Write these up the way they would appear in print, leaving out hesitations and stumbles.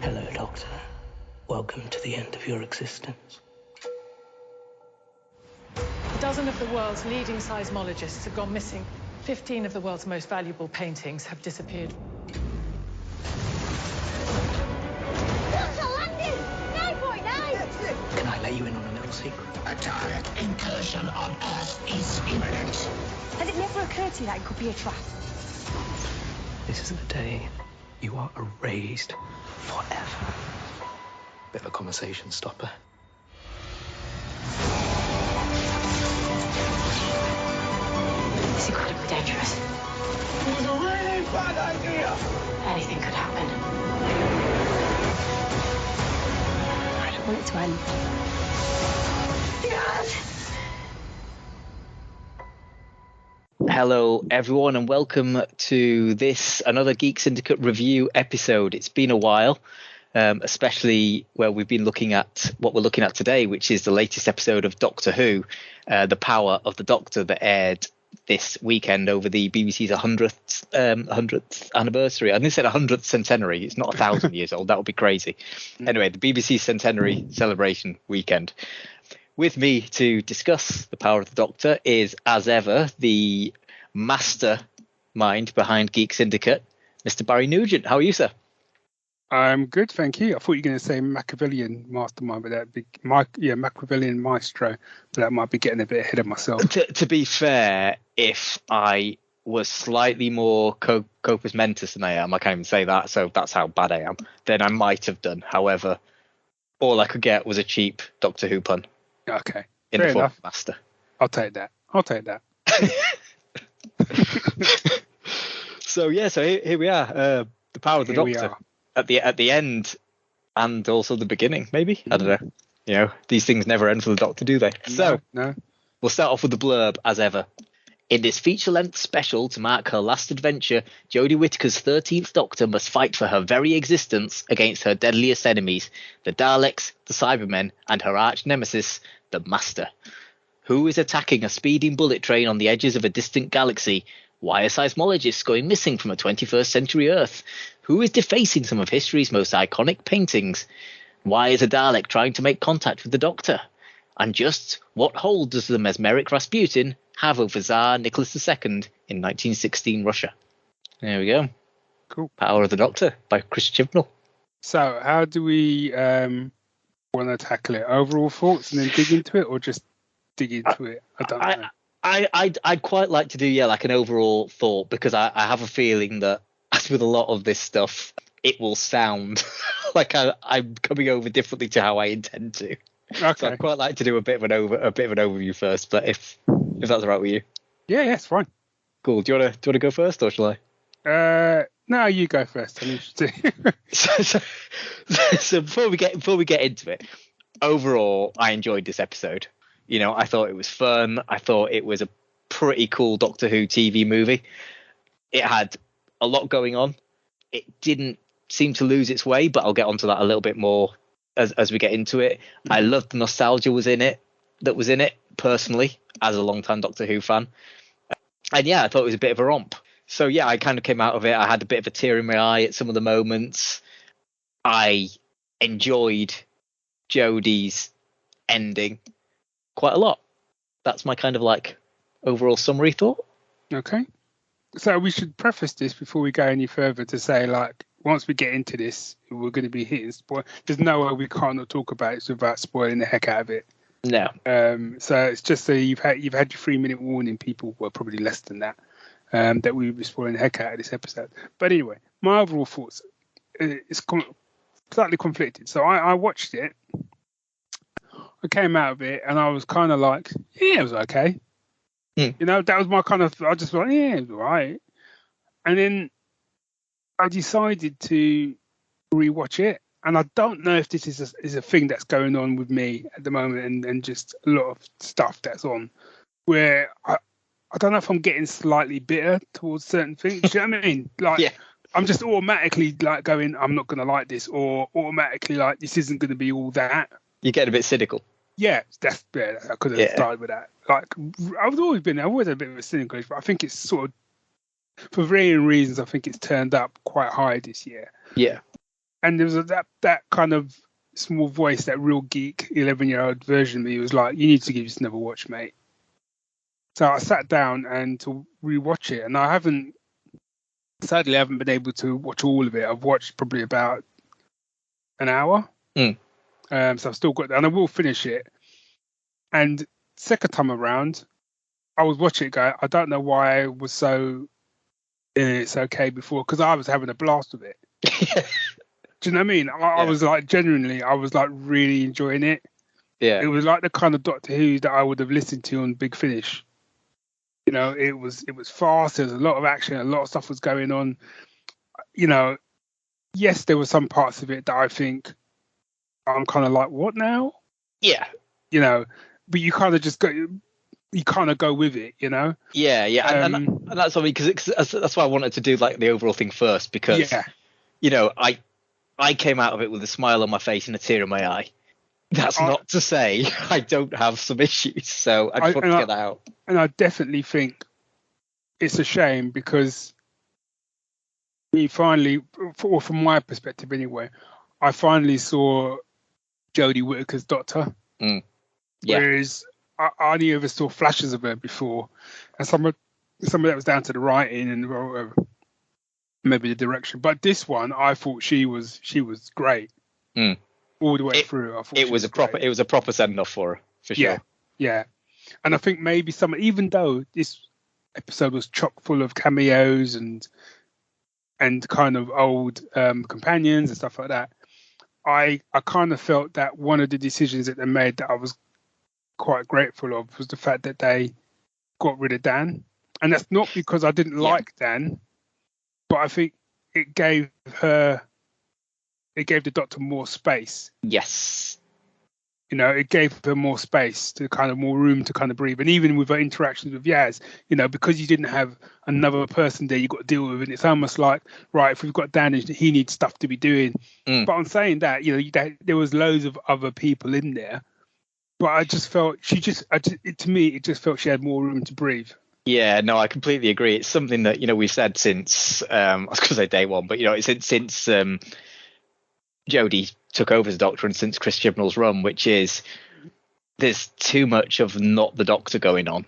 Hello, Doctor. Welcome to the end of your existence. A dozen of the world's leading seismologists have gone missing. 15 of the world's most valuable paintings have disappeared. Can I let you in on a little secret? A direct incursion on Earth is imminent. Has it never occurred to you that it could be a trap? This is the day you are erased forever. Bit of a conversation stopper. It's incredibly dangerous. It was a really bad idea. Anything could happen. I don't want it to end. Yes! Hello, everyone, and welcome to another Geek Syndicate review episode. It's been a while, especially where we've been looking at what we're looking at today, which is the latest episode of Doctor Who, The Power of the Doctor, that aired this weekend over the BBC's 100th anniversary. I didn't say 100th centenary. It's not 1,000 years old. That would be crazy. Anyway, the BBC centenary celebration weekend. With me to discuss The Power of the Doctor is, as ever, the mastermind behind Geek Syndicate, Mr. Barry Nugent. How are you, sir? I'm good, thank you. I thought you were going to say Machiavellian mastermind, but that'd be Machiavellian maestro. But that might be getting a bit ahead of myself. To be fair, if I was slightly more corpus mentis than I am, I can't even say that, so that's how bad I am, then I might have done. However, all I could get was a cheap Doctor Who pun. Okay, in fair the form enough. of master. I'll take that. So here we are. The Power of the Doctor at the end, and also the beginning. Maybe I don't know. You know, these things never end for the Doctor, do they? No. We'll start off with the blurb as ever. In this feature-length special to mark her last adventure, Jodie Whittaker's 13th Doctor must fight for her very existence against her deadliest enemies, the Daleks, the Cybermen, and her arch-nemesis, the Master. Who is attacking a speeding bullet train on the edges of a distant galaxy? Why are seismologists going missing from a 21st century Earth? Who is defacing some of history's most iconic paintings? Why is a Dalek trying to make contact with the Doctor? And just what hold does the mesmeric Rasputin have over Tsar Nicholas II in 1916 Russia? There we go. Cool. Power of the Doctor by Chris Chibnall. So, how do we want to tackle it? Overall thoughts and then dig into it, or just dig into it? I don't know. I'd quite like to do like an overall thought, because I have a feeling that, as with a lot of this stuff, it will sound like I'm coming over differently to how I intend to. Okay. So I'd quite like to do a bit of an overview first, but if that's all right with you. Yeah, it's fine. Cool. Do you want to go first, or shall I? No, you go first. I'm interested. So before we get into it, overall, I enjoyed this episode. You know, I thought it was fun. I thought it was a pretty cool Doctor Who TV movie. It had a lot going on. It didn't seem to lose its way, but I'll get onto that a little bit more as we get into it. I loved the nostalgia that was in it personally, as a long-time Doctor Who fan. And yeah, I thought it was a bit of a romp. So yeah, I kind of came out of it. I had a bit of a tear in my eye at some of the moments. I enjoyed Jodie's ending quite a lot. That's my kind of like overall summary thought. Okay. So we should preface this before we go any further to say, like, once we get into this, we're going to be hitting spoil. There's no way we can't not talk about it without spoiling the heck out of it. No. So it's just so you've had your 3-minute warning, people. Well, probably less than that. That we will be spoiling the heck out of this episode. But anyway, my overall thoughts is slightly conflicted. So I watched it. I came out of it and I was kind of like, yeah, it was okay. You know, that was my kind of. I just thought, yeah, it was all right. And then I decided to rewatch it. And I don't know if this is a thing that's going on with me at the moment, and just a lot of stuff that's on where I don't know if I'm getting slightly bitter towards certain things. Do you know what I mean? Like, yeah. I'm just automatically like going, I'm not going to like this, or automatically like, this isn't going to be all that. You get a bit cynical. Yeah, I could have started with that. Like, I've always had a bit of a cynical, but I think it's sort of, for varying reasons, I think it's turned up quite high this year. Yeah. and there was that kind of small voice, that real geek 11-year-old version of me was like, you need to give this another watch, mate. So I sat down and to rewatch it, and sadly I haven't been able to watch all of it. I've watched probably about an hour. So I've still got that, and I will finish it. And second time around, I was watching it going, I don't know why I was so it's okay before, because I was having a blast with it. Do you know what I mean? I was like, genuinely, I was like really enjoying it. Yeah. It was like the kind of Doctor Who that I would have listened to on Big Finish. You know, it was fast. There was a lot of action. A lot of stuff was going on. You know, yes, there were some parts of it that I think I'm kind of like, what now? Yeah. You know, but you kind of just go. You kind of go with it, you know. Yeah, and that's something, because that's why I wanted to do like the overall thing first, because you know, I came out of it with a smile on my face and a tear in my eye. That's not to say I don't have some issues, so I just want to get that out. And I definitely think it's a shame, because we finally, or from my perspective anyway, I finally saw Jodie Whittaker's Doctor. Yeah. Whereas I only ever saw flashes of her before, and some of that was down to the writing and maybe the direction. But this one, I thought she was great all the way through. I thought it was a proper send off for her, for sure. Yeah, and I think maybe even though this episode was chock full of cameos and kind of old companions and stuff like that, I kind of felt that one of the decisions that they made that I was quite grateful of was the fact that they got rid of Dan. And that's not because I didn't like Dan, but I think it gave the Doctor more space. Yes. You know, it gave her more space, to kind of more room to kind of breathe. And even with her interactions with Yaz, you know, because you didn't have another person there you got to deal with, and it's almost like, right, if we've got Dan, he needs stuff to be doing. But on saying that, you know, there was loads of other people in there. But I just felt to me, it just felt she had more room to breathe. Yeah, no, I completely agree. It's something that, you know, we've said since I was going to say day one, but you know, it's since Jodie took over as Doctor and since Chris Chibnall's run, which is there's too much of not the Doctor going on,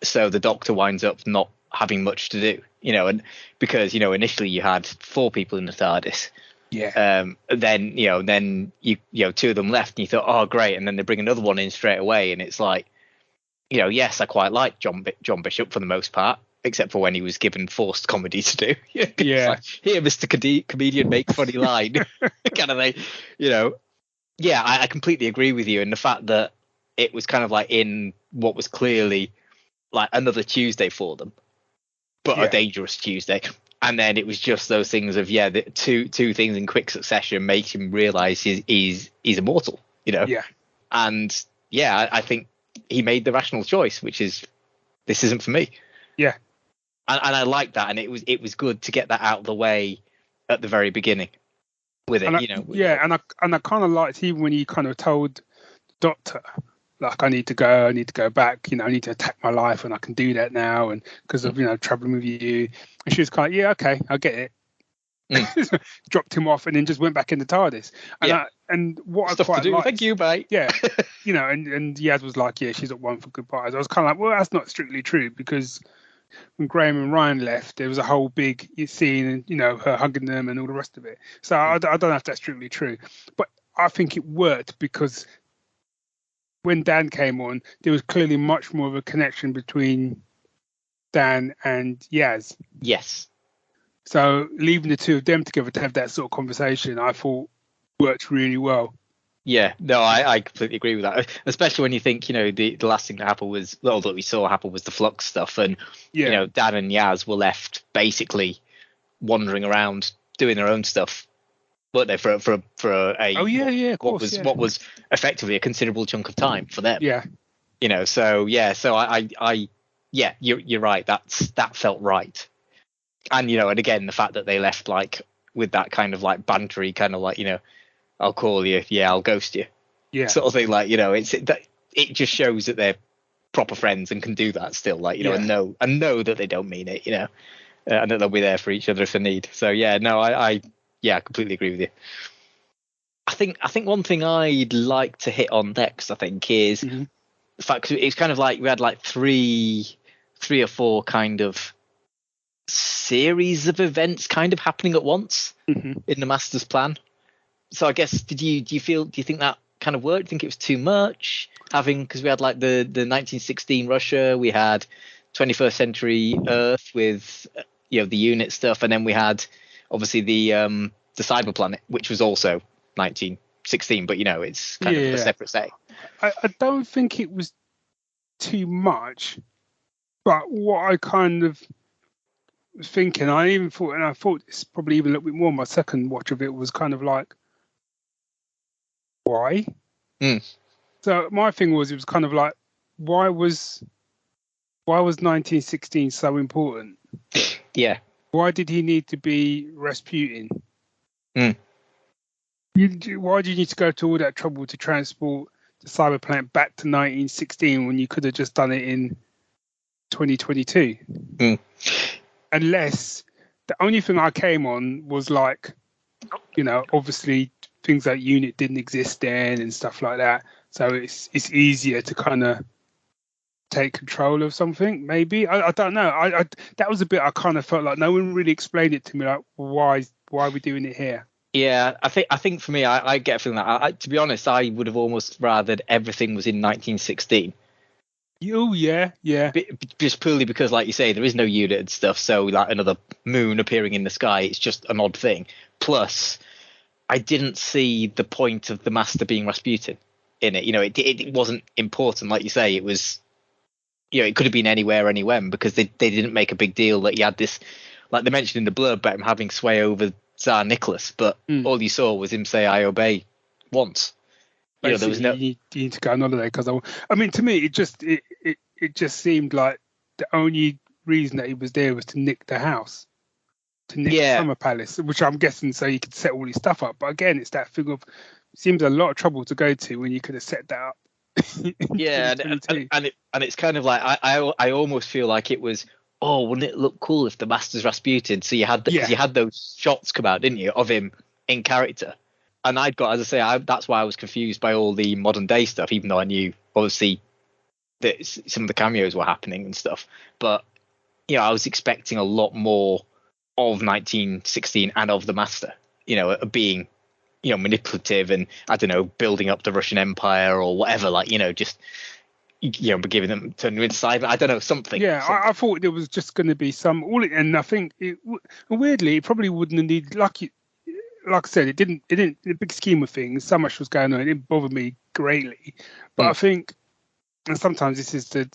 so the Doctor winds up not having much to do. You know, and because, you know, initially you had 4 people in the TARDIS. Yeah. Then you know, 2 of them left, and you thought, oh great, and then they bring another one in straight away, and it's like, you know, yes, I quite like John Bishop for the most part, except for when he was given forced comedy to do. Yeah. Like, here, Mr. Comedian, make funny line, kind of thing. You know, yeah, I completely agree with you, and the fact that it was kind of like in what was clearly like another Tuesday for them, but a dangerous Tuesday. And then it was just those things of, the two things in quick succession makes him realize he's immortal, you know? Yeah. And I think he made the rational choice, which is, this isn't for me. Yeah. And I like that. And it was good to get that out of the way at the very beginning with it, you know? Yeah. And I kind of liked even when he kind of told Doctor, like, I need to go back, you know, I need to attack my life, and I can do that now, and because of, you know, traveling with you. And she was kind of, yeah, okay, I get it. Dropped him off and then just went back in the TARDIS. And what Stuff I quite to do. liked, Thank you, mate. Yeah, you know, and Yaz was like, yeah, she's at one for goodbyes. I was kind of like, well, that's not strictly true, because when Graham and Ryan left, there was a whole big scene, and, you know, her hugging them and all the rest of it. So I don't know if that's strictly true, but I think it worked because when Dan came on, there was clearly much more of a connection between Dan and Yaz. Yes. So leaving the two of them together to have that sort of conversation, I thought worked really well. Yeah, no, I completely agree with that. Especially when you think, you know, the last thing that happened was, well, that we saw happen was the Flux stuff, and you know, Dan and Yaz were left basically wandering around doing their own stuff, weren't they? For a what was effectively a considerable chunk of time for them. Yeah, you know, so I you're right. That felt right, and you know, and again, the fact that they left like with that kind of like bantery kind of like, you know, I'll call you, I'll ghost you, sort of thing. Like, you know, it just shows that they're proper friends and can do that still, like, you know, and know that they don't mean it, you know, and that they'll be there for each other if they need. So yeah, no, I Yeah, I completely agree with you. I think one thing I'd like to hit on next, I think, is the fact 'cause it's kind of like we had like three or four kind of series of events kind of happening at once in the master's plan. So I guess do you think that kind of worked? Do you think it was too much having, because we had like the 1916 Russia, we had 21st century Earth with the unit stuff, and then we had obviously the cyber planet, which was also 1916, but it's kind of a separate setting. I don't think it was too much, but what I kind of was thinking, I thought it's probably even a little bit more. My second watch of it was kind of like, why? So my thing was, it was kind of like, why was 1916 so important? Yeah. Why did he need to be Rasputin? Why do you need to go to all that trouble to transport the cyber planet back to 1916 when you could have just done it in 2022? Unless the only thing I came on was like, obviously things like unit didn't exist then and stuff like that. So it's easier to kind of take control of something. Maybe I don't know. I that was a bit I kind of felt like no one really explained it to me. Like why are we doing it here? Yeah, I think for me, I get a feeling that to be honest, I would have almost rathered everything was in 1916. Oh yeah. Just purely because, like you say, there is no unit and stuff. So like another moon appearing in the sky, it's just an odd thing. Plus, I didn't see the point of the master being Rasputin in it. It wasn't important, like you say. It was, it could have been anywhere, anywhen, because they didn't make a big deal that he had this, like they mentioned in the blurb about him having sway over Tsar Nicholas, but all you saw was him say "I obey" once. There was no. You need to go on holiday because I mean, to me, it just seemed like the only reason that he was there was to nick the house, to nick the summer palace, which I'm guessing so you could set all his stuff up. But again, it's that thing of seems a lot of trouble to go to when you could have set that up. Yeah, and it's kind of like I almost feel like it was. Oh, wouldn't it look cool if the master's Rasputin? So you had you had those shots come out, didn't you, of him in character? And I'd got, as I say, that's why I was confused by all the modern day stuff, even though I knew obviously that some of the cameos were happening and stuff. But I was expecting a lot more of 1916 and of the master, being manipulative and I don't know, building up the Russian Empire or whatever, like just. Giving them turning inside. I don't know, something. Yeah, something. I thought there was just going to be and I think weirdly it probably wouldn't have needed. Like I said, it didn't. In the big scheme of things, so much was going on. It didn't bother me greatly, but I think, and sometimes this is the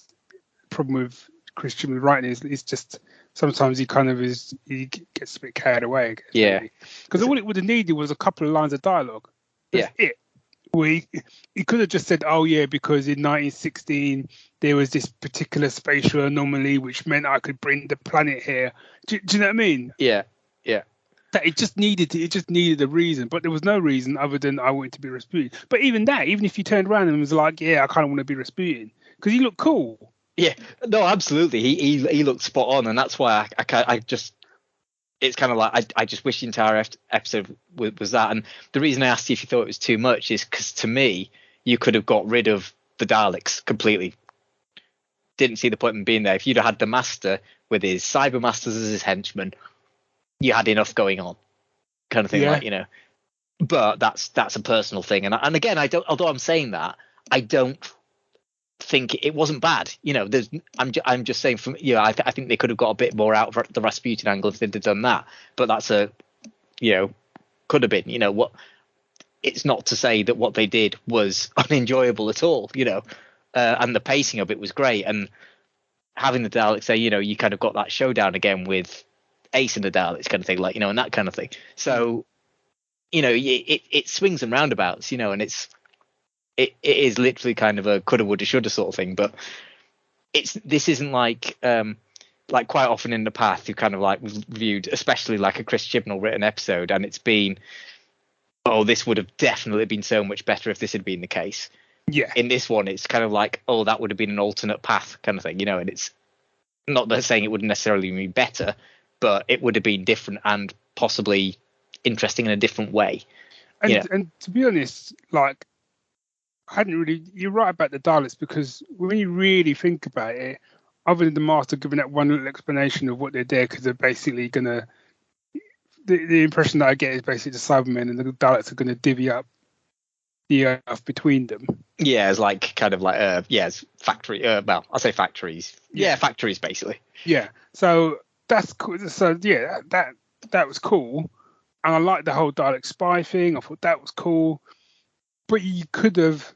problem with Christian writing is just sometimes he gets a bit carried away. Because all it would have needed was a couple of lines of dialogue. That's it. He could have just said, "Oh yeah, because in 1916 there was this particular spatial anomaly which meant I could bring the planet here." Do you know what I mean? Yeah. That it just needed a reason, but there was no reason other than I wanted to be Rasputin. But even if you turned around and was like, "Yeah, I kind of want to be Rasputin," because he looked cool. Yeah, no, absolutely. He looked spot on, and that's why I just. It's kind of like I just wish the entire episode was that. And the reason I asked you if you thought it was too much is because to me, you could have got rid of the Daleks completely. Didn't see the point in being there. If you'd have had the Master with his Cyber Masters as his henchmen, you had enough going on, kind of thing. Like But that's a personal thing. And again, although I'm saying that, I don't think it wasn't bad. I'm just saying I think they could have got a bit more out of the Rasputin angle if they'd have done that. But that's could have been. What? It's not to say that what they did was unenjoyable at all. And the pacing of it was great. And having the Daleks say, you kind of got that showdown again with Ace and the Daleks kind of thing, like and that kind of thing. So it swings and roundabouts, and it is literally kind of a coulda, woulda, shoulda sort of thing, but this isn't like quite often in the past you kind of like reviewed, especially like a Chris Chibnall written episode, and it's been, oh, this would have definitely been so much better if this had been the case. Yeah. In this one, it's kind of like, oh, that would have been an alternate path kind of thing, and it's not that saying it wouldn't necessarily be better, but it would have been different and possibly interesting in a different way. And, you know? and to be honest, like, I hadn't really. You're right about the Daleks, because when you really think about it, other than the Master giving that one little explanation of what they're there, because they're basically gonna. The impression that I get is basically the Cybermen and the Daleks are gonna divvy up the Earth between them. Yeah, it's like kind of like it's factory. Well, I say factories. Yeah, factories basically. Yeah. So that's cool. So yeah, that was cool, and I liked the whole Dalek spy thing. I thought that was cool, but you could have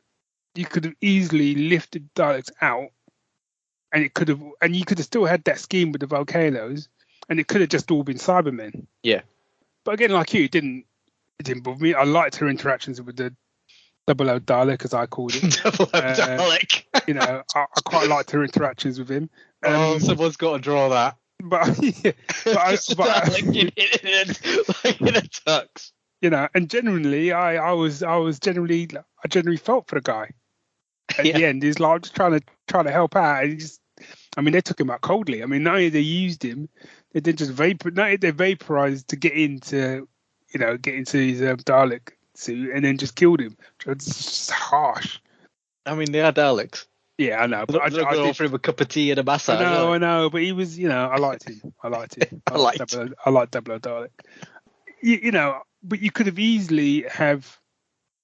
easily lifted Daleks out, and you could have still had that scheme with the volcanoes, and it could have just all been Cybermen. Yeah. But again, like you, it didn't bother me. I liked her interactions with the Double O Dalek, as I called it. Double O Dalek. I quite liked her interactions with him. Someone's got to draw that. But yeah, Dalek in a tux. And genuinely, I genuinely felt for the guy. At the end, he's like just trying to help out. And they took him out coldly. I mean, not only they used him, they did just they vaporized to get into his Dalek suit, and then just killed him. It's just harsh. I mean, they are Daleks. Yeah, I know. But I did offer him a cup of tea and a massage. I know. But he was, I liked him. I liked him. I liked Double O Dalek. But you could have easily have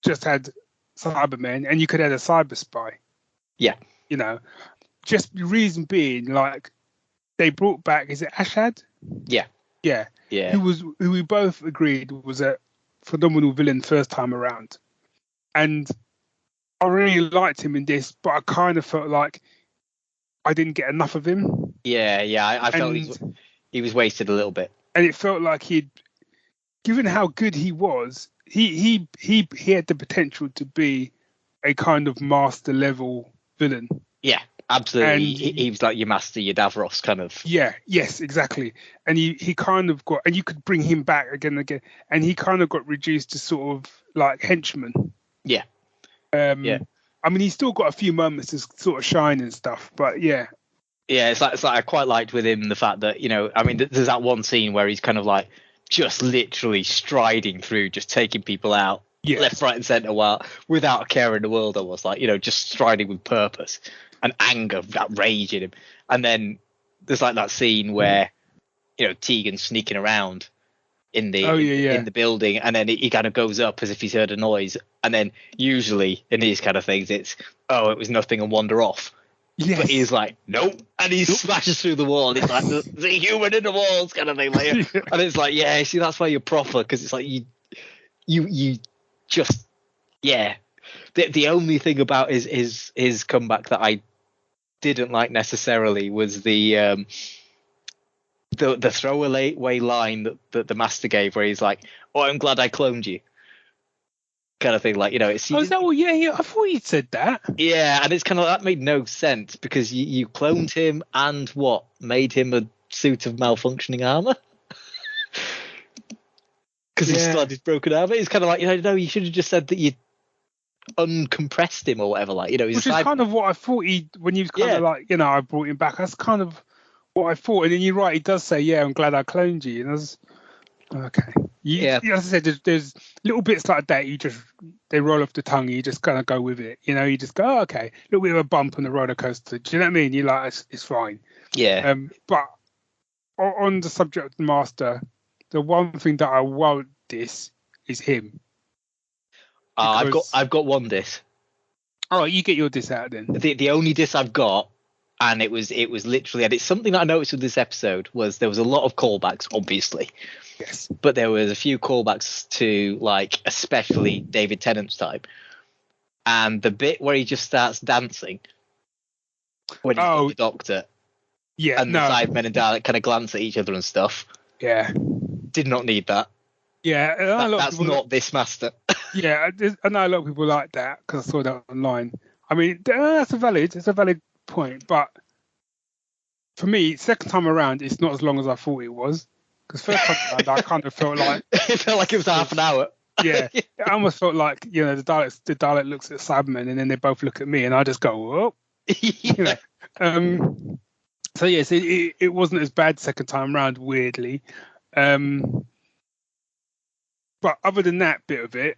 just had Cybermen, and you could have had a cyber spy. Yeah. Just the reason being, like, they brought back, is it Ashad? Yeah. Yeah. Yeah. Who we both agreed was a phenomenal villain first time around. And I really liked him in this, but I kind of felt like I didn't get enough of him. Yeah. I felt he was wasted a little bit. And it felt like given how good he was, he had the potential to be a kind of master level villain. Yeah, absolutely. And he was like your master, your Davros kind of. Yeah, yes, exactly. And he kind of got, and you could bring him back again and again, and he kind of got reduced to sort of like henchman. Yeah. Yeah. I mean, he's still got a few moments to sort of shine and stuff, but yeah. Yeah, it's like I quite liked with him the fact that, I mean, there's that one scene where he's kind of like just literally striding through, just taking people out left, right, and centre without a care in the world. Almost like, just striding with purpose and anger, that rage in him. And then there's like that scene where, Tegan's sneaking around in the in the building, and then he kind of goes up as if he's heard a noise, and then usually in these kind of things it was nothing and wander off. Yes. But he's like, nope, and he smashes through the wall, and it's like the human in the walls kind of thing, like, and it's like, yeah, see, that's why you're proper, because it's like you just, yeah. The only thing about his comeback that I didn't like necessarily was the throwaway line that the master gave, where he's like, "Oh, I'm glad I cloned you," kind of thing. Like, it's. Oh, is that? Well, yeah. I thought you'd said that. Yeah, and it's kind of, that made no sense, because you cloned him and what made him a suit of malfunctioning armor. Because he still had his broken armor. It's kind of like, no, you should have just said that you uncompressed him or whatever. Like, which is kind of what I thought when he was kind of like, I brought him back. That's kind of what I thought. And then you're right, he does say, yeah, I'm glad I cloned you. And I was, okay. As I said, there's little bits like that. They roll off the tongue. You just kind of go with it. You just go, oh, okay. A little bit of a bump on the roller coaster. Do you know what I mean? You're like, it's fine. Yeah. But on the subject of the master, the one thing that I won't diss is him. I've got one diss. Oh, you get your diss out then. The only diss I've got, and it was literally, and it's something that I noticed with this episode, was there was a lot of callbacks, obviously. Yes. But there was a few callbacks to, like, especially David Tennant's time. And the bit where he just starts dancing when he's got the doctor. Yeah. And the Cybermen and Dalek kind of glance at each other and stuff. Yeah. Did not need that. Yeah. That's not this master. Yeah, I know a lot of people like that, because I saw that online. I mean, it's a valid point, but for me, second time around, it's not as long as I thought it was. Because first time around, I kind of felt like it felt like it was half an hour. Yeah, I almost felt like, the Dalek looks at Cybermen, and then they both look at me, and I just go, oh. So yes, it wasn't as bad second time around. Weirdly. But other than that bit of it,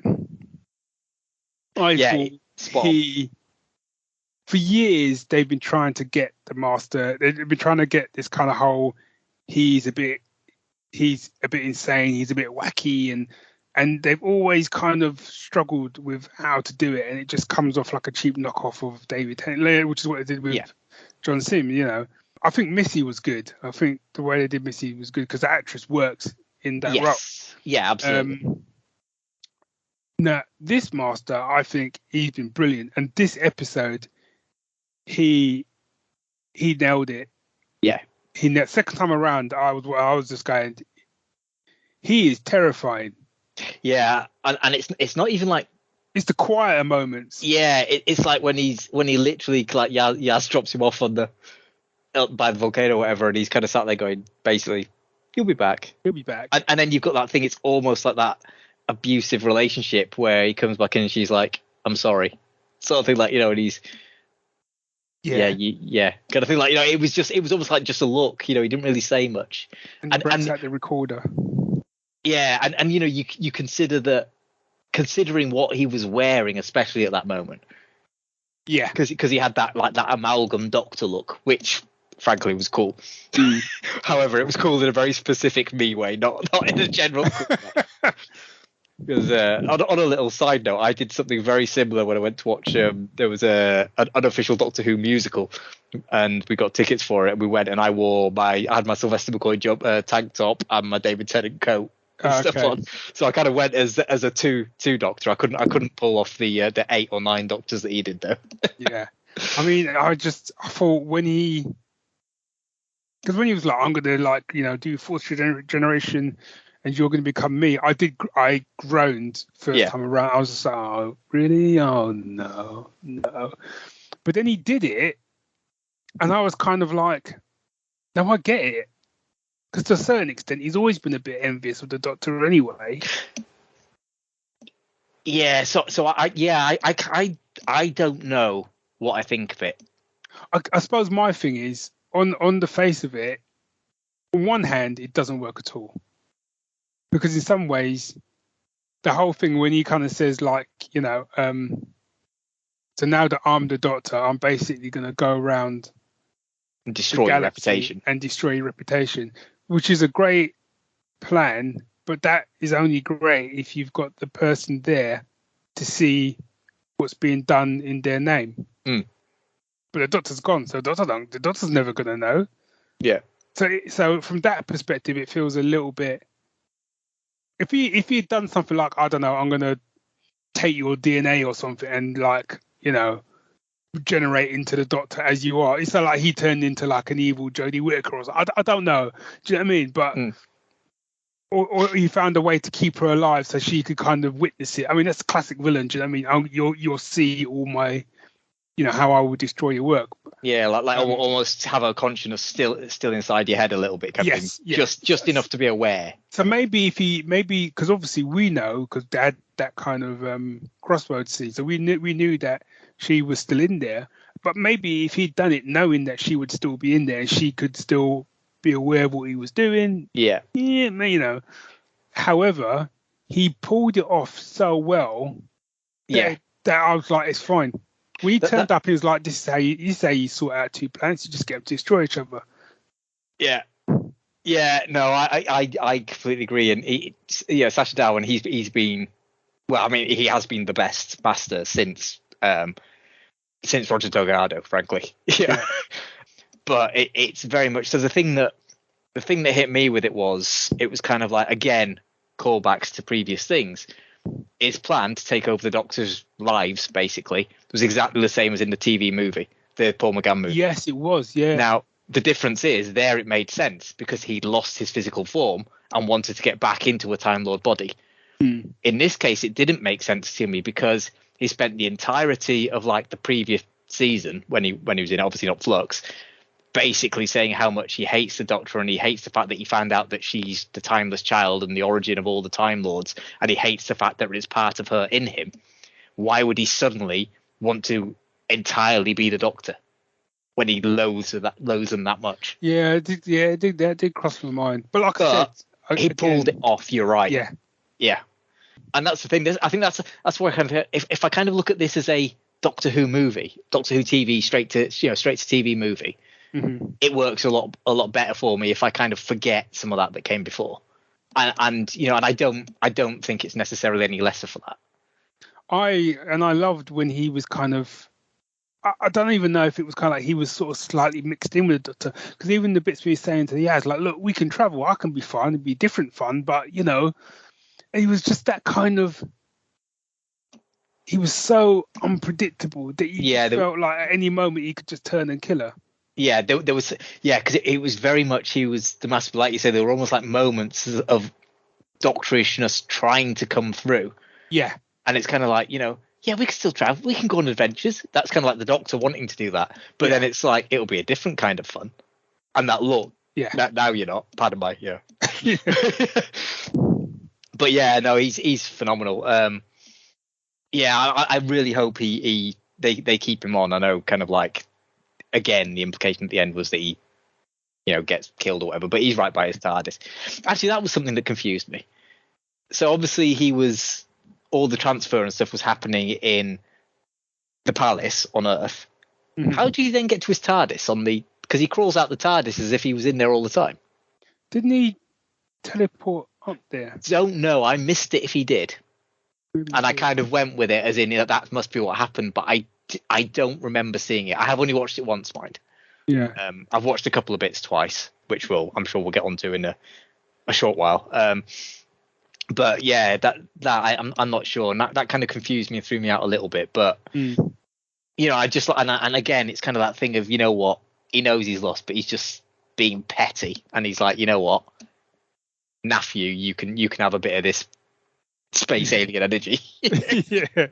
I thought spot on. for years they've been trying to get the Master. They've been trying to get this kind of whole he's a bit insane, he's a bit wacky, and they've always kind of struggled with how to do it, and it just comes off like a cheap knockoff of David Tennant, which is what they did with John Sim. You know, I think Missy was good. I think the way they did Missy was good because the actress works in that role. Yeah, absolutely. Now, this Master, I think he's been brilliant, and this episode, he nailed it. Yeah. Second time around, I was just going, he is terrifying. Yeah, and it's not even like, it's the quieter moments. Yeah, it's like when he literally, like, Yaz drops him off on by the volcano or whatever, and he's kind of sat there going, basically, he'll be back. And then you've got that thing, it's almost like that abusive relationship where he comes back in and she's like, I'm sorry, sort of thing, like, you know, and he's kind of thing, like, you know, it was almost like just a look, you know, he didn't really say much, and at the recorder. Yeah, and you know, you consider that, considering what he was wearing, especially at that moment, yeah, because he had that, like, that amalgam doctor look, which frankly was cool. However, it was cool in a very specific me way, not in a general cool way. Because on a little side note, I did something very similar when I went to watch. There was an unofficial Doctor Who musical, and we got tickets for it. And we went, and I had my Sylvester McCoy tank top and my David Tennant coat and stuff on. So I kind of went as a two Doctor. I couldn't pull off the 8 or 9 Doctors that he did though. Yeah, I mean, I thought when he was like, I'm gonna, like, you know, do fourth generation, and you're going to become me. I groaned first time around. I was just like, oh, really? Oh, no. But then he did it, and I was kind of like, no, I get it. Because to a certain extent, he's always been a bit envious of the Doctor anyway. Yeah, so I don't know what I think of it. I suppose my thing is, on the face of it, on one hand, it doesn't work at all. Because in some ways, the whole thing when he kind of says, like, you know, so now that I'm the Doctor, I'm basically going to go around and destroy your reputation. And destroy your reputation, which is a great plan, but that is only great if you've got the person there to see what's being done in their name. Mm. But the Doctor's gone, so the Doctor's never going to know. Yeah. So from that perspective, it feels a little bit. If he'd done something like, I don't know, I'm gonna take your DNA or something and, like, you know, generate into the Doctor as you are, it's not like he turned into like an evil Jodie Whittaker or something. I don't know. Do you know what I mean? But or he found a way to keep her alive so she could kind of witness it. I mean, that's a classic villain. Do you know what I mean? You'll see all my, you know, how I will destroy your work. Yeah, like almost have a conscience still inside your head a little bit. Yes. Just enough to be aware. So maybe because obviously we know, because they had that kind of crossroads scene, so we knew that she was still in there. But maybe if he'd done it knowing that she would still be in there and she could still be aware of what he was doing. Yeah, you know. However, he pulled it off so well. That I was like, it's fine. When he turned up, he was like, "This is how you sort out two planets. You just get them to destroy each other." Yeah. No, I completely agree. And Sacha Dhawan, he's been, well, I mean, he has been the best master since Roger Delgado, frankly. Yeah. But it's very much so. The thing that hit me with it was kind of like, again, callbacks to previous things. His plan to take over the Doctor's lives, basically, was exactly the same as in the TV movie, the Paul McGann movie. Yes, it was, yeah. Now, the difference is, there it made sense, because he'd lost his physical form and wanted to get back into a Time Lord body. In this case, it didn't make sense to me, because he spent the entirety of, like, the previous season, when he was in, obviously not Flux, basically saying how much he hates the Doctor, and he hates the fact that he found out that she's the timeless child and the origin of all the Time Lords, and he hates the fact that there is part of her in him. Why would he suddenly want to entirely be the Doctor when he loathes them that much? Yeah, it did cross my mind. But like I said, he pulled it off. You're right. Yeah. And that's the thing. I think that's why I kind of, if I kind of look at this as a Doctor Who movie, Doctor Who TV straight to TV movie, it works a lot better for me if I kind of forget some of that came before. And I don't think it's necessarily any lesser for that. I loved when he was kind of, I don't even know if it was kind of like he was sort of slightly mixed in with the Doctor, because even the bits we were saying to the Yaz, like, look, we can travel, I can be fun, it'd be different fun, but he was just that kind of, he was so unpredictable that you felt like at any moment he could just turn and kill her. Yeah, there was, because it was very much, he was the master, like you said, there were almost like moments of doctorishness trying to come through. Yeah. And it's kind of like, yeah, we can still travel, we can go on adventures. That's kind of like the Doctor wanting to do that. But then it's like, it'll be a different kind of fun. And that look, now you're not, pardon my, But yeah, no, he's phenomenal. I really hope they keep him on. I know kind of like, again, the implication at the end was that he, gets killed or whatever, but he's right by his TARDIS. Actually, that was something that confused me. So obviously all the transfer and stuff was happening in the palace on Earth. Mm-hmm. How do you then get to his TARDIS because he crawls out the TARDIS as if he was in there all the time? Didn't he teleport up there? Don't know. I missed it if he did. And I kind of went with it as in that must be what happened, but I don't remember seeing it. I have only watched it once, mind. Yeah. I've watched a couple of bits twice, which I'm sure we'll get onto in a short while. But yeah, I'm not sure, and that kind of confused me and threw me out a little bit. But I just and again, it's kind of that thing of what, he knows he's lost, but he's just being petty, and he's like, what, nephew, you can have a bit of this space alien energy. Yeah.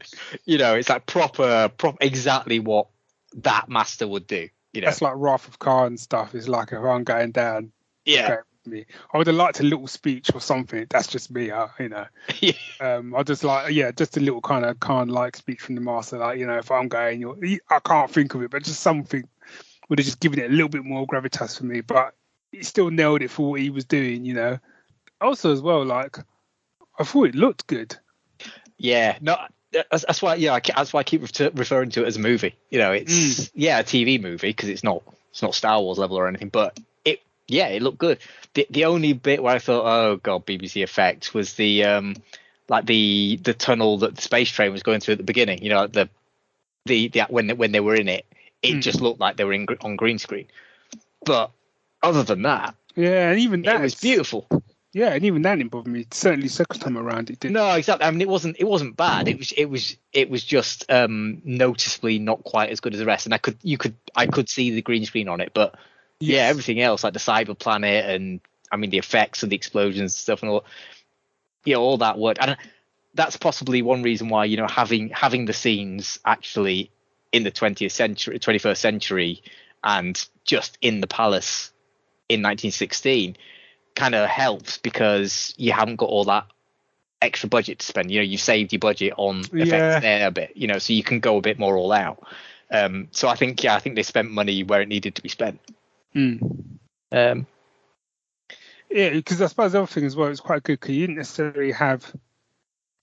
It's like proper exactly what that master would do. That's like Wrath of Khan stuff. It's like if I'm going down. Yeah. Me. I would have liked a little speech or something. That's just me, Yeah. I just like, just a little kind of Khan-like speech from the master, like, if I'm going, I can't think of it, but just something would have just given it a little bit more gravitas for me. But he still nailed it for what he was doing, Also, as well, like, I thought it looked good. Yeah, no, that's why. Yeah, that's why I keep referring to it as a movie. It's a TV movie because it's not Star Wars level or anything, but it looked good. The only bit where I thought, oh god, BBC effect, was the the tunnel that the space train was going through at the beginning. The when they were in it, just looked like they were on green screen. But other than that, and even that, it was beautiful. Yeah, and even that didn't bother me. Certainly, second time around, it did. No, exactly. I mean, it wasn't bad. It was just noticeably not quite as good as the rest. And I could see the green screen on it, but yeah, everything else, like the cyber planet and I mean the effects and the explosions and stuff and all that worked. And that's possibly one reason why having the scenes actually in the 21st century, and just in the palace in 1916. Kind of helps because you haven't got all that extra budget to spend. You saved your budget on effects there a bit. So you can go a bit more all out. So I think they spent money where it needed to be spent. Because I suppose the other thing as well, it's quite good because you didn't necessarily have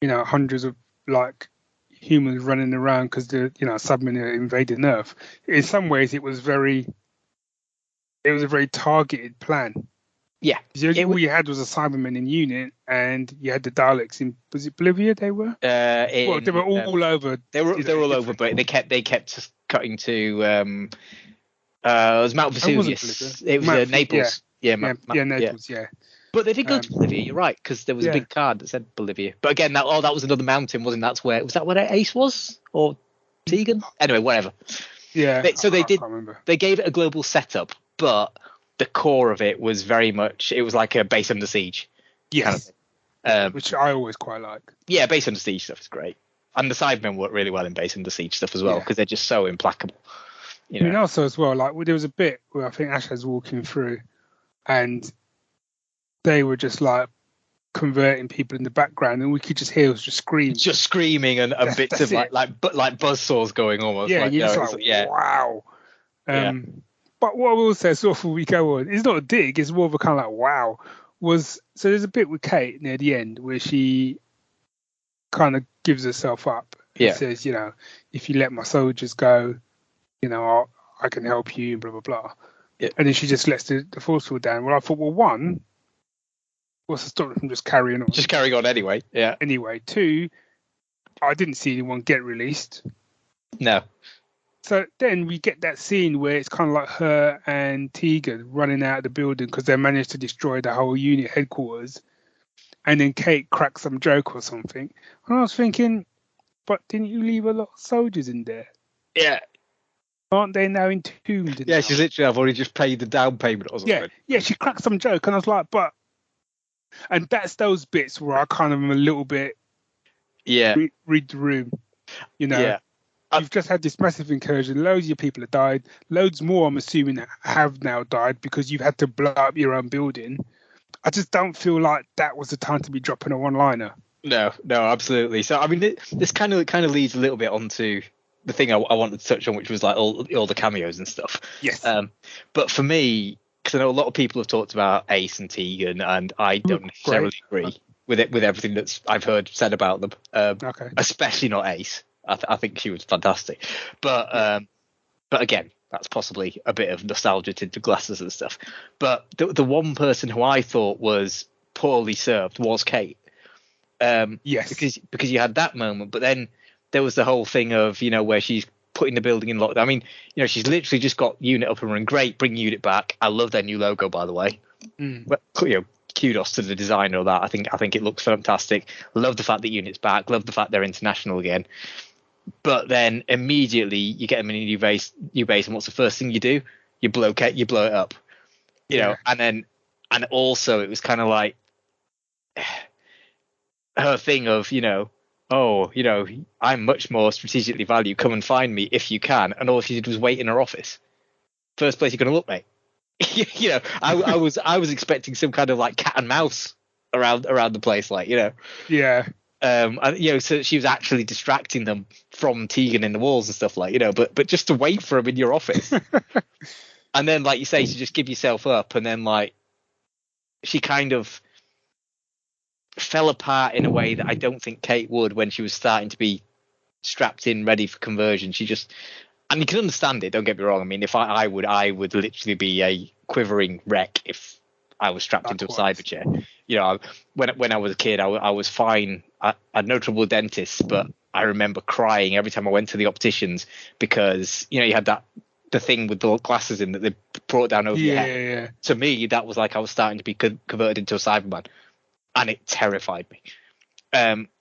hundreds of like humans running around because the submarine invaded Earth. In some ways, it was a very targeted plan. Yeah. All you had was a Cybermen in unit, and you had the Daleks in. Was it Bolivia? They were. They were all over. They were all over, but they kept cutting to. It was Mount Vesuvius. It was Naples. Naples. Yeah. But they did go to Bolivia. You're right, because there was a big card that said Bolivia. But again, that was another mountain, wasn't it? Was that where Ace was, or Tegan? Anyway, whatever. Yeah. They gave it a global setup, but the core of it was very much, it was like a Base Under Siege. Yes. Kind of, which I always quite like. Yeah, Base Under Siege stuff is great. And the Cybermen work really well in Base Under Siege stuff as well, because they're just so implacable. I mean, also as well, like there was a bit where I think Ash was walking through and they were just like converting people in the background, and we could just hear us just screaming and bits of like buzzsaws going almost. Yeah, like, you're just like, wow. But what I will say, sort of before we go on, it's not a dig, it's more of a kind of like, wow. So there's a bit with Kate near the end where she kind of gives herself up and Yeah. says, you know, if you let my soldiers go, you know, I can help you, and blah blah blah. Yeah. And then she just lets the force field down. Well, I thought, well, one, what's to stop them from just carrying on? Just carrying on anyway. Yeah. Anyway, two, I didn't see anyone get released. No. So then we get that scene where it's kind of like her and Tegan running out of the building because they managed to destroy the whole unit headquarters. And then Kate cracks some joke or something. And I was thinking, but didn't you leave a lot of soldiers in there? Yeah. Aren't they now entombed? Yeah, now? she's literally, I've already just paid the down payment or something. Yeah, she cracked some joke. And I was like, but. And that's those bits where I kind of am a little bit. Yeah. Read the room. You know? Yeah. You've just had this massive incursion. Loads of your people have died. Loads more, I'm assuming, have now died because you've had to blow up your own building. I just don't feel like that was the time to be dropping a one-liner. No, absolutely. So, I mean, this kind of leads a little bit onto the thing I wanted to touch on, which was like all the cameos and stuff. Yes. But for me, because I know a lot of people have talked about Ace and Tegan, and I don't necessarily agree with everything that's I've heard said about them. Okay. Especially not Ace. I think she was fantastic, but again, that's possibly a bit of nostalgia tinted glasses and stuff. But the one person who I thought was poorly served was Kate. Yes, because you had that moment, but then there was the whole thing of, you know, where she's putting the building in lockdown. I mean, you know, she's literally just got unit up and running. Great, bring unit back. I love their new logo, by the way. Well, you know, kudos to the designer of that. I think it looks fantastic. Love the fact that unit's back. Love the fact they're international again. But then immediately you get them in a new base, and what's the first thing you do? You blow it up, you know. And also it was kind of like her thing of, you know, oh, you know, I'm much more strategically valued. Come and find me if you can. And all she did was wait in her office. First place you're gonna look, mate. You know, I was expecting some kind of like cat and mouse around the place, like, you know. Yeah. And, you know, so she was actually distracting them from Tegan in the walls and stuff, like, you know, but just to wait for him in your office. And then, like you say, to just give yourself up, and then like she kind of fell apart in a way that I don't think Kate would when she was starting to be strapped in, ready for conversion. She just, and you can understand it, don't get me wrong. I mean, if I would literally be a quivering wreck if I was strapped into a cyber chair. You know, when I was a kid, I was fine. I had no trouble with dentists, but I remember crying every time I went to the opticians because, you know, you had the thing with the glasses in that they brought down over your head. Yeah. To me, that was like I was starting to be converted into a Cyberman, and it terrified me.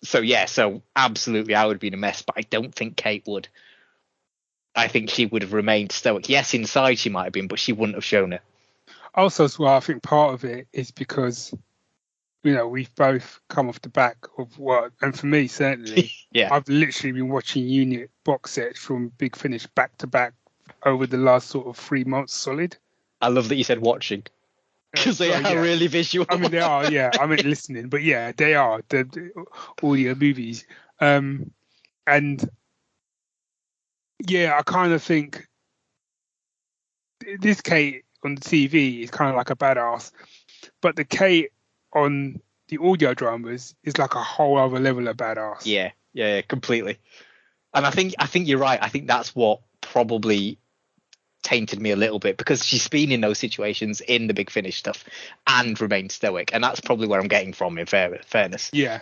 So absolutely, I would have been a mess, but I don't think Kate would. I think she would have remained stoic. Yes, inside she might have been, but she wouldn't have shown it. Also, as well, I think part of it is because, you know, we've both come off the back of what, and for me certainly, Yeah. I've literally been watching Unit box sets from Big Finish back to back over the last sort of 3 months solid. I love that you said watching, because they are really visual. I mean, they are, yeah. I mean, listening, but yeah, they are the audio movies. And yeah, I kind of think this Kate on the TV is kind of like a badass, but the Kate on the audio dramas is like a whole other level of badass. Yeah, completely. And I think you're right. I think that's what probably tainted me a little bit, because she's been in those situations in the Big Finish stuff and remained stoic, and that's probably where I'm getting from, in fairness. Yeah.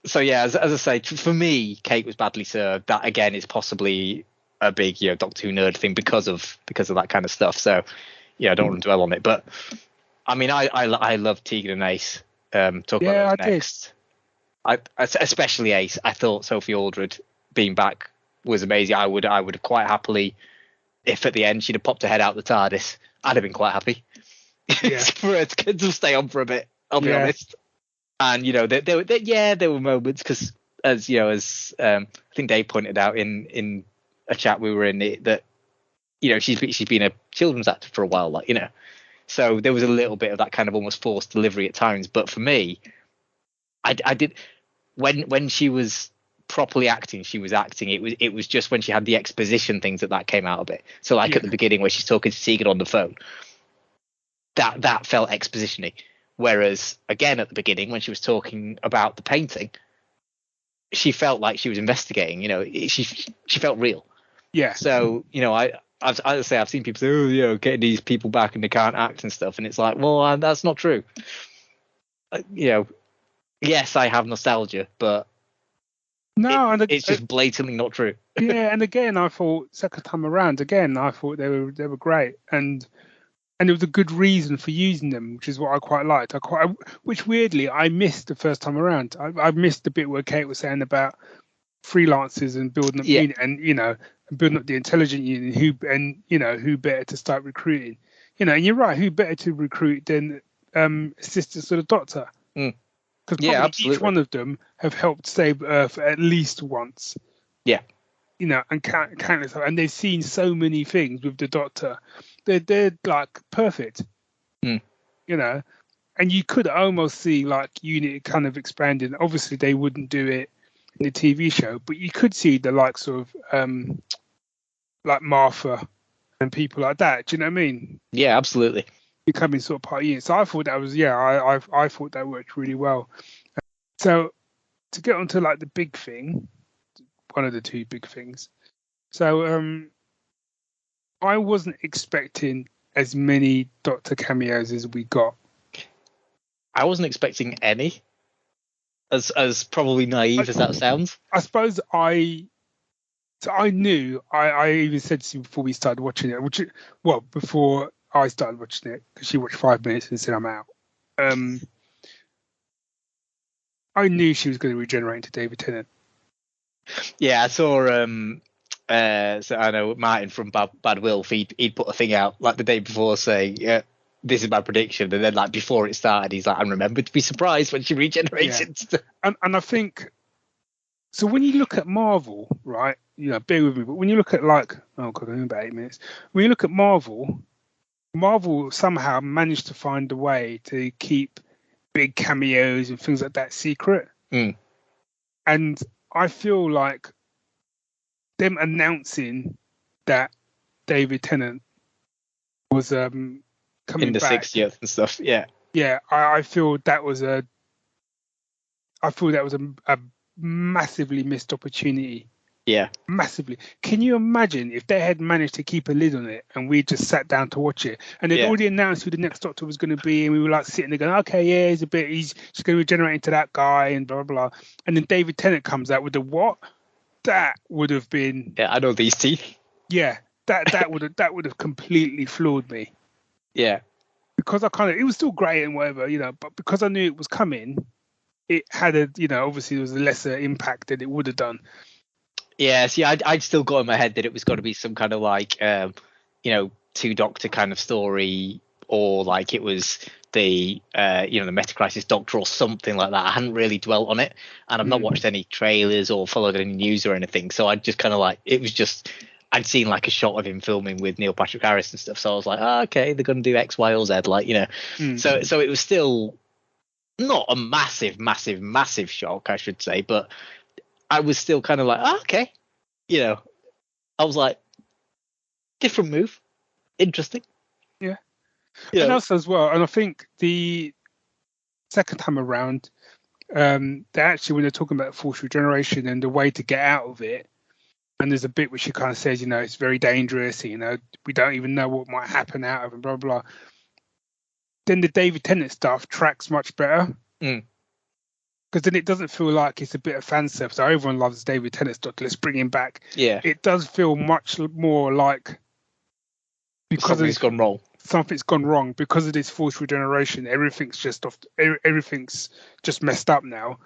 So yeah, as I say, for me, Kate was badly served. That again is possibly a big, you know, Doctor Who nerd thing because of that kind of stuff. So yeah, I don't want to dwell on it, but I mean, I love Tegan and Ace. Talk about that next. I especially Ace. I thought Sophie Aldred being back was amazing. I would have quite happily, if at the end she'd have popped her head out the TARDIS, I'd have been quite happy. Yeah. For her to stay on for a bit. I'll be honest. And you know, there were moments, because as you know, as I think Dave pointed out in a chat we were in, that you know, she's been a children's actor for a while, like, you know, so there was a little bit of that kind of almost forced delivery at times. But for me, I did, when she was properly acting, she was acting. It was just when she had the exposition things that came out of it. So like at the beginning where she's talking to Tegan on the phone, that felt exposition-y. Whereas again at the beginning, when she was talking about the painting, she felt like she was investigating. She felt real. Yeah. So I've seen people say, oh, getting these people back and they can't act and stuff, and it's like, well, that's not true. Yes, I have nostalgia, but No, it's just blatantly not true. Yeah, and again, I thought second time around, I thought they were great, and it was a good reason for using them, which is what I quite liked. Which weirdly I missed the first time around. I missed the bit where Kate was saying about freelancers and building up unit, and building up the intelligent unit. Who better to start recruiting? And you're right. Who better to recruit than assistants to the Doctor? Because absolutely. each one of them have helped save Earth at least once. Yeah. And countless, and they've seen so many things with the Doctor. They're like perfect. And you could almost see like unit kind of expanding. Obviously, they wouldn't do it in the TV show, but you could see the likes of like Martha and people like that. Do you know what I mean? Yeah, absolutely. Becoming sort of part of unit. So I thought that was I thought that worked really well. So to get onto like the big thing, one of the two big things. So I wasn't expecting as many Doctor cameos as we got. I wasn't expecting any. As probably naive as that sounds. I suppose I knew. I even said to you before we started watching it, before I started watching it, because she watched 5 minutes and said I'm out. I knew she was going to regenerate into David Tennant. Yeah, I saw. So I know Martin from Bad Wolf. He'd put a thing out like the day before saying, "Yeah, this is my prediction," and then like before it started, he's like, "And remember to be surprised when she regenerates." Yeah. And I think so. When you look at Marvel, right? Bear with me, but when you look at like, oh god, I'm about 8 minutes. When you look at Marvel somehow managed to find a way to keep big cameos and things like that secret. And I feel like them announcing that David Tennant was coming in the back 60th and stuff. Yeah, I feel that was a massively missed opportunity. Yeah, massively. Can you imagine if they had managed to keep a lid on it and we just sat down to watch it, and they'd already announced who the next Doctor was going to be, and we were like sitting there going, okay, yeah, he's just going to regenerate into that guy and blah blah blah, and then David Tennant comes out with the what? That would have been. Yeah, I know these teeth. Yeah, that would have completely floored me. Yeah, because it was still great and whatever, but because I knew it was coming, it had obviously there was a lesser impact than it would have done. Yeah, see, I'd still got in my head that it was going to be some kind of like, two Doctor kind of story, or like it was the Metacrisis Doctor or something like that. I hadn't really dwelt on it, and I've not watched any trailers or followed any news or anything. So I just kind of like, it was just, I'd seen like a shot of him filming with Neil Patrick Harris and stuff. So I was like, okay, they're going to do X, Y, or Z, So it was still not a massive shock, I should say, but I was still kind of like, okay, I was like, different move, interesting. Yeah. And also as well, and I think the second time around, they actually, when they're talking about forced regeneration and the way to get out of it, and there's a bit which she kind of says, it's very dangerous, we don't even know what might happen out of it, blah, blah, blah. Then the David Tennant stuff tracks much better. Because then it doesn't feel like it's a bit of fan service. So everyone loves David Tennant's Doctor. Let's bring him back. Yeah. It does feel much more like because something's gone wrong. Something's gone wrong because of this forced regeneration. Everything's just messed up now.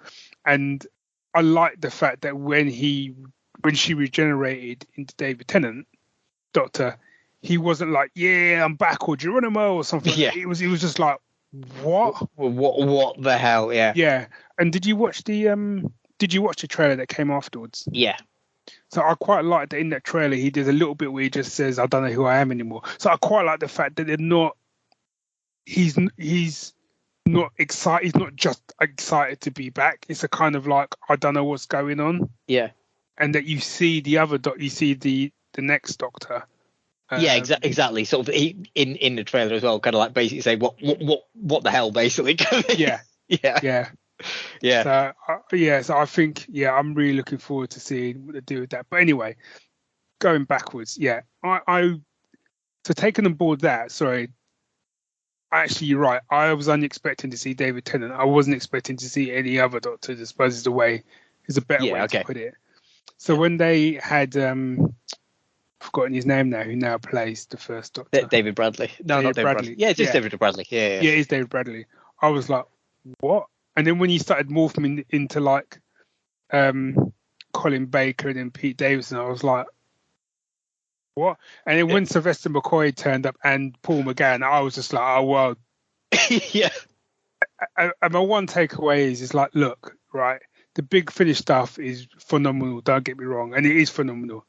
And I like the fact that when she regenerated into David Tennant Doctor, he wasn't like, yeah, I'm back, or Geronimo or something. Yeah. It was just like, what? What the hell? Yeah. Yeah. And did you watch the trailer that came afterwards? Yeah. So I quite like that in that trailer he does a little bit where he just says, I don't know who I am anymore. So I quite like the fact that he's not excited. He's not just excited to be back. It's a kind of like, I don't know what's going on. Yeah. And that you see the other you see the next Doctor Yeah, exactly. Sort of in the trailer as well, kind of like basically say what the hell, basically. Yeah, yeah, yeah. yeah. So I think I'm really looking forward to seeing what they do with that. But anyway, going backwards, I so taking on board that. Sorry, actually, you're right. I was only expecting to see David Tennant. I wasn't expecting to see any other Doctors. I suppose is a better way to put it. So when they had forgotten his name now, who now plays the first Doctor, David Bradley. No, not David Bradley. Yeah, just David Bradley. Yeah, it's David Bradley. I was like, what? And then when he started morphing into like Colin Baker and then Pete Davidson, I was like, what? And then when Sylvester McCoy turned up and Paul McGann, I was just like, oh well. Yeah. And my one takeaway is like, look, right, the Big Finish stuff is phenomenal. Don't get me wrong, and it is phenomenal.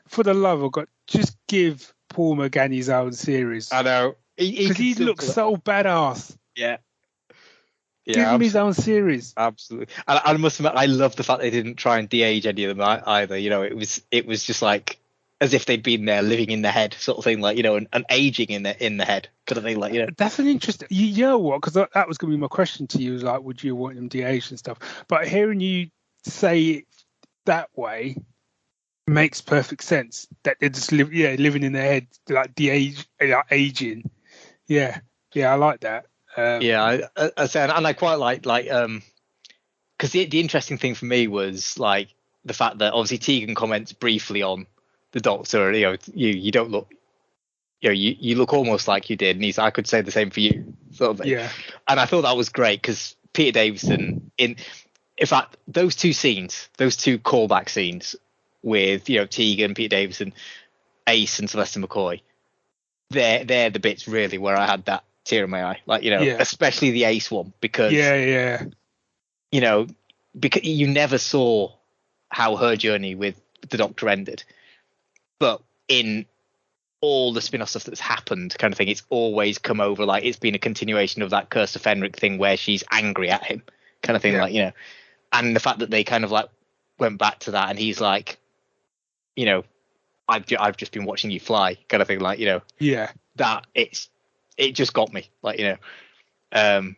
For the love of God, just give Paul McGann his own series. I know, because he looks so badass. Yeah. Give him his own series. Absolutely. And I must admit, I love the fact they didn't try and de-age any of them either. You know, it was just like as if they'd been there living in the head sort of thing, like, you know, and aging in the head kind of thing, like, you know. That's an interesting, you know what, because that was going to be my question to you, is like, would you want them de-aged and stuff? But hearing you say it that way makes perfect sense, that they're just living in their head, like de-age, like aging. Yeah, I like that. I say, and I quite like because the interesting thing for me was like the fact that obviously Tegan comments briefly on the Doctor, you know, you don't look, you know, you look almost like you did, and I could say the same for you, sort of thing. Yeah. And I thought that was great because Peter Davison, in fact, those two callback scenes with, you know, Tegan, Peter Davison, Ace, and Sylvester McCoy, they're the bits really where I had that tear in my eye, like, you know, especially the Ace one, because you know, because you never saw how her journey with the Doctor ended, but in all the spin-off stuff that's happened, kind of thing, it's always come over like it's been a continuation of that Curse of Fenric thing where she's angry at him, kind of thing, like, you know, and the fact that they kind of like went back to that, and he's like, you know, I've just been watching you fly, kind of thing, like, you know, that it just got me, like, you know.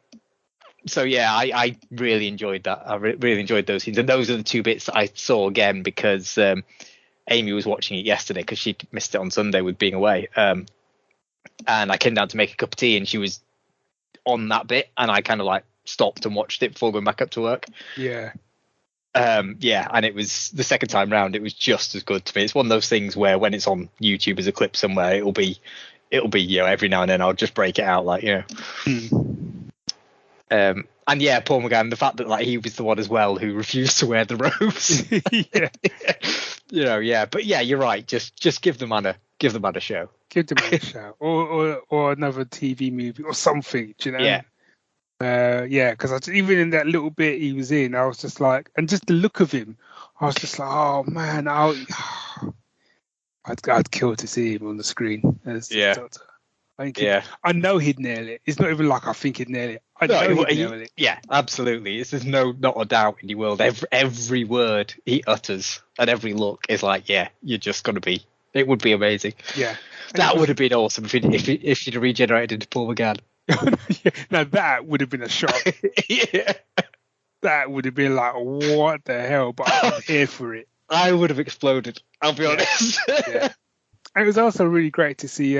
So yeah, I really enjoyed that. I really enjoyed those scenes, and those are the two bits that I saw again because Amy was watching it yesterday because she missed it on Sunday with being away. And I came down to make a cup of tea, and she was on that bit, and I kind of like stopped and watched it before going back up to work. And it was the second time round, it was just as good to me. It's one of those things where when it's on YouTube as a clip somewhere, it'll be, you know, every now and then I'll just break it out, like, you know. And yeah, Paul McGann, the fact that like he was the one as well who refused to wear the robes. You know, but yeah, you're right. Just give the man a show. Give the man a show, or another TV movie or something. You know. Because even in that little bit he was in, I was just like, and just the look of him, I was just like, oh man, I'd kill to see him on the screen as the Doctor. I know he'd nail it. It's not even like I think he'd nail it. I know he'd nail it. Yeah, absolutely. There's not a doubt in your world. Every word he utters and every look is like, yeah, you're just gonna be. It would be amazing. Yeah, that would have been awesome if she'd regenerated into Paul McGann. Now that would have been a shock. That would have been like, what the hell? But I'm here for it. I would have exploded. I'll be honest. And it was also really great to see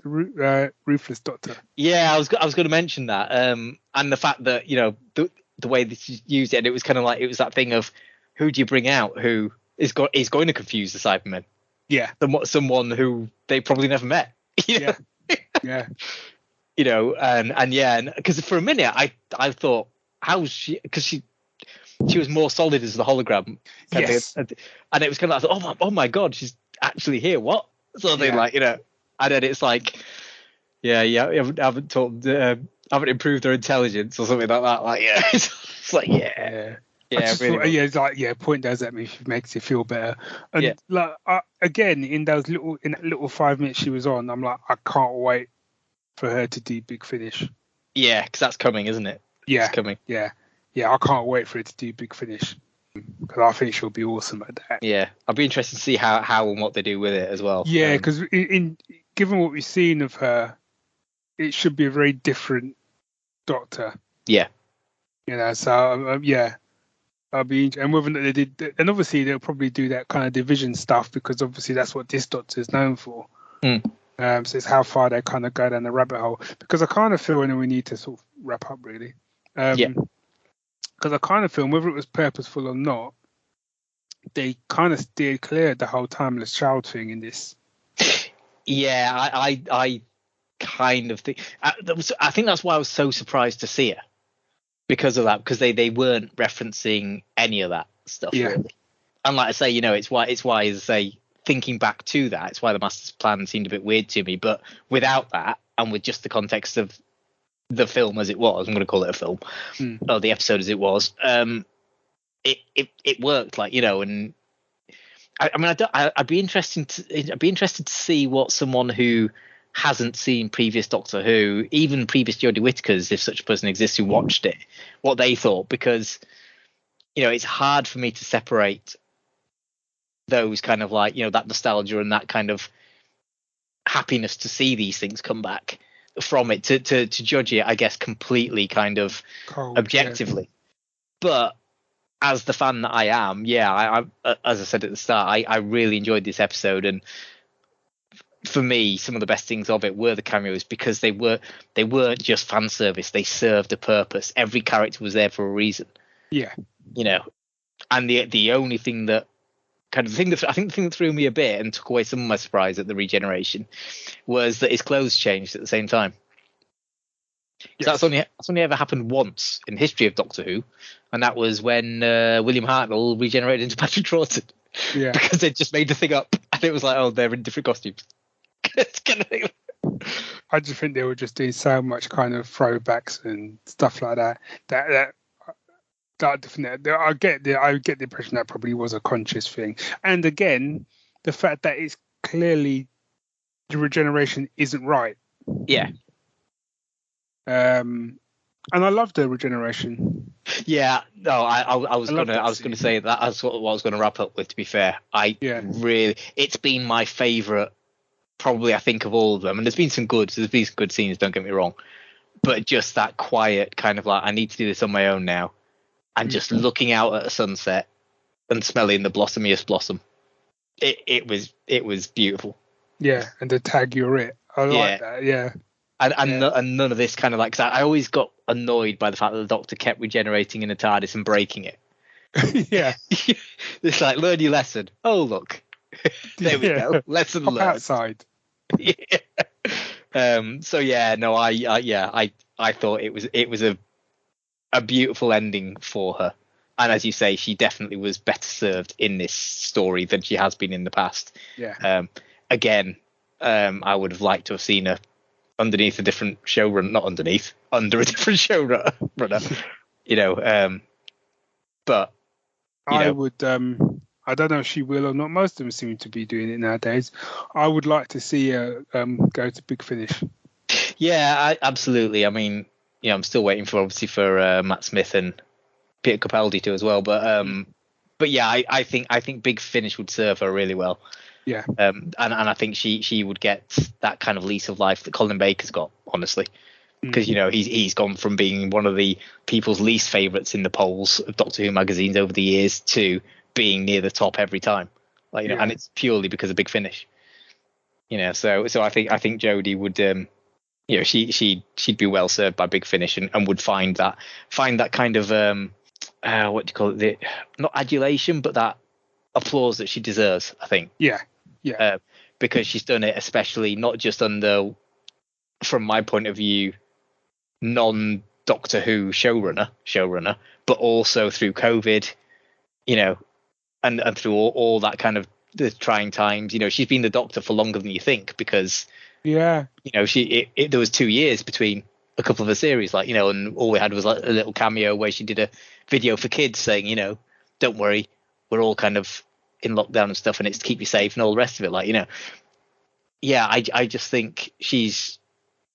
Ruthless Doctor. Yeah, I was going to mention that, and the fact that, you know, the way that you used it, and it was kind of like, it was that thing of who do you bring out who is going to confuse the Cybermen? Yeah, someone who they probably never met. Yeah. You know, and because for a minute I thought, how's she? Because she was more solid as the hologram. Yes. And it was kind of like, oh my god, she's actually here. What? Sort of thing, like, you know. And then it's like, you haven't improved their intelligence or something like that. Like, it's like, really. It's like, point those at me, makes you feel better. And like, again, in that little 5 minutes she was on, I'm like, I can't wait for her to do Big Finish. Yeah, because that's coming, isn't it? Yeah, it's coming. Yeah, I can't wait for her to do Big Finish. because I think she'll be awesome at that. Yeah, I'll be interested to see how and what they do with it as well. Yeah, because in given what we've seen of her, it should be a very different Doctor. Yeah. So yeah, I'll be and whether they did, and obviously they'll probably do that kind of division stuff because obviously that's what this Doctor is known for. So it's how far they kind of go down the rabbit hole, because I kind of feel, and we need to sort of wrap up really. Because I kind of feel, whether it was purposeful or not, they kind of steered clear of the whole timeless child thing in this. Yeah, I kind of think I think that's why I was so surprised to see it, because of that, because they weren't referencing any of that stuff really. And like I say, it's why as I say, thinking back to that, it's why the Master's Plan seemed a bit weird to me. But without that, and with just the context of the film as it was, I'm going to call it a film, or the episode as it was, it worked, and I'd be interested to see what someone who hasn't seen previous Doctor Who, even previous Jodie Whittakers, if such a person exists, who watched it, what they thought, because it's hard for me to separate those kind of that nostalgia and that kind of happiness to see these things come back from it to judge it, I guess, completely kind of cold, objectively. But as the fan that I am, I as I said at the start, I really enjoyed this episode, and for me, some of the best things of it were the cameos, because they weren't just fan service; they served a purpose. Every character was there for a reason. Yeah, and the only thing that kind of the thing that threw me a bit and took away some of my surprise at the regeneration was that his clothes changed at the same time. Yes. That's only ever happened once in the history of Doctor Who, and that was when William Hartnell regenerated into Patrick Troughton. Yeah, because they just made the thing up, and it was like, oh, they're in different costumes. I just think they were just doing so much kind of throwbacks and stuff like that. I get the impression that probably was a conscious thing. And again, the fact that it's clearly the regeneration isn't right. Yeah. And I love the regeneration. Yeah, no, I was gonna say that. That's what I was gonna wrap up with. To be fair, really, it's been my favourite, probably, I think, of all of them. And there's been some good scenes. Don't get me wrong, but just that quiet kind of I need to do this on my own now, and just looking out at a sunset and smelling the blossomiest blossom. It was beautiful. Yeah, and the tag, you're it. I like that. Yeah. And none of this kind of cause I always got annoyed by the fact that the Doctor kept regenerating in a TARDIS and breaking it. Yeah. It's learn your lesson. Oh, look. There we go. Lesson learned. Outside. Yeah. So yeah, no, I thought it was a beautiful ending for her. And as you say, she definitely was better served in this story than she has been in the past. Yeah. Again, I would have liked to have seen her underneath a different showrunner, under a different showrunner, but I would, I don't know if she will or not. Most of them seem to be doing it nowadays. I would like to see her go to Big Finish. Yeah, absolutely. I mean, I'm still waiting for Matt Smith and Peter Capaldi too as well. But yeah, I think Big Finish would serve her really well. Yeah. And I think she would get that kind of lease of life that Colin Baker's got, honestly, because he's gone from being one of the people's least favourites in the polls of Doctor Who magazines over the years to being near the top every time, and it's purely because of Big Finish. So I think Jodie would, she'd be well served by Big Finish and would find that kind of what do you call it? Not adulation, but that applause that she deserves, I think. Yeah. Because she's done it, especially not just under, from my point of view, non-Doctor Who showrunner, but also through COVID, and through all that kind of the trying times. She's been the Doctor for longer than you think, because there was 2 years between a couple of the series, and all we had was a little cameo where she did a video for kids saying, don't worry, we're all kind of in lockdown and stuff, and it's to keep you safe and all the rest of it. I just think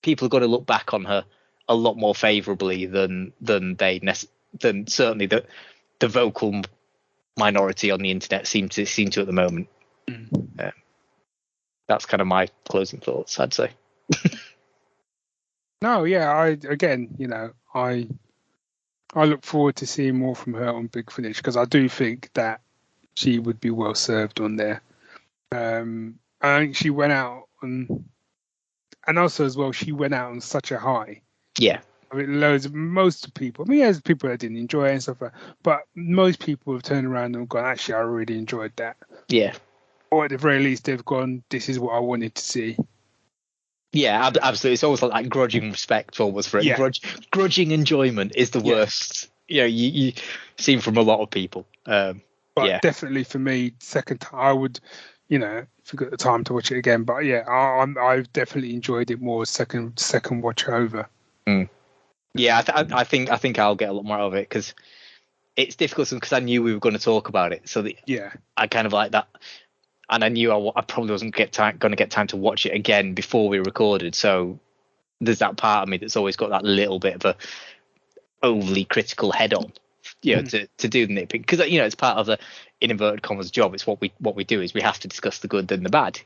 people have got to look back on her a lot more favourably than certainly the vocal minority on the internet seem to at the moment. That's kind of my closing thoughts, I'd say. No, yeah, I look forward to seeing more from her on Big Finish, because I do think that she would be well served on there. I think she went out on, and also as well, she went out on such a high. Yeah. I mean, most people. I mean, there's people that didn't enjoy it and stuff, but most people have turned around and gone, actually, I really enjoyed that. Yeah. Or at the very least, they've gone, this is what I wanted to see. Yeah, absolutely. It's almost like that grudging respect almost for it. Yeah. Grudging enjoyment is the worst. You seen from a lot of people. But definitely for me, second time, I would, if you got the time to watch it again. But yeah, I've definitely enjoyed it more second watch over. Yeah, I think I'll get a lot more out of it, because it's difficult, because I knew we were going to talk about it. So I kind of like that. And I knew I probably wasn't going to get time to watch it again before we recorded. So there's that part of me that's always got that little bit of a overly critical head on, to do the nitpick, because it's part of the, in inverted commas, job. It's what we do, is we have to discuss the good and the bad.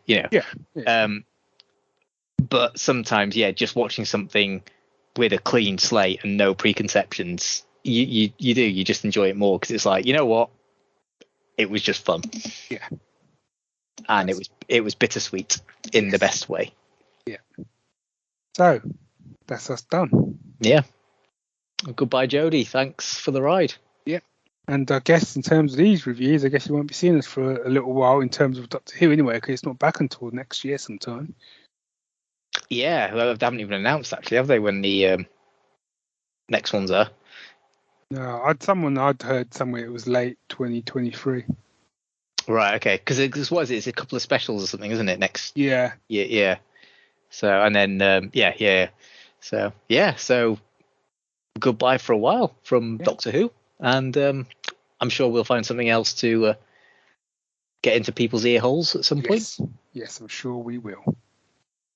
But sometimes, just watching something with a clean slate and no preconceptions, you just enjoy it more, because it's like, you know what, it was just fun. Yeah. And it was bittersweet in the best way. Yeah. So that's us done. Yeah. Goodbye, Jodie. Thanks for the ride. Yeah. And I guess in terms of these reviews, I guess you won't be seeing us for a little while in terms of Doctor Who anyway, because it's not back until next year sometime. Yeah, well, they haven't even announced, actually, have they, when the next ones are? No, I'd heard somewhere it was late 2023. Right, okay. Because what is it? It's a couple of specials or something, isn't it? Next. Yeah. Yeah. So, and then, So, goodbye for a while from Doctor Who. And I'm sure we'll find something else to get into people's ear holes at some point. Yes, I'm sure we will.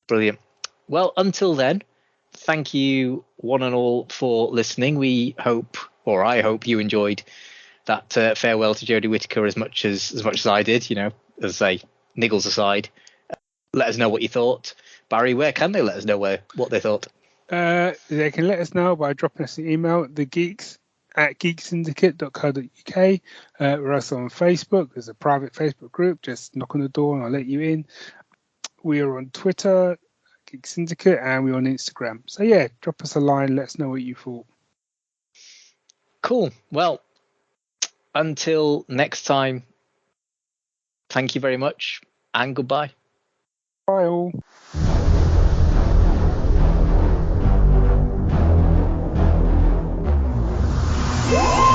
Brilliant. Well, until then, thank you one and all for listening. I hope you enjoyed that farewell to Jodie Whittaker as much as I did. As I say, niggles aside, let us know what you thought. Barry, where can they let us know what they thought? They can let us know by dropping us an email, thegeeks@geeksyndicate.co.uk. We're also on Facebook. There's a private Facebook group. Just knock on the door and I'll let you in. We are on Twitter, Geek Syndicate, and we're on Instagram. So yeah, drop us a line. Let us know what you thought. Cool. Well, until next time, thank you very much and goodbye. Bye all. Yeah!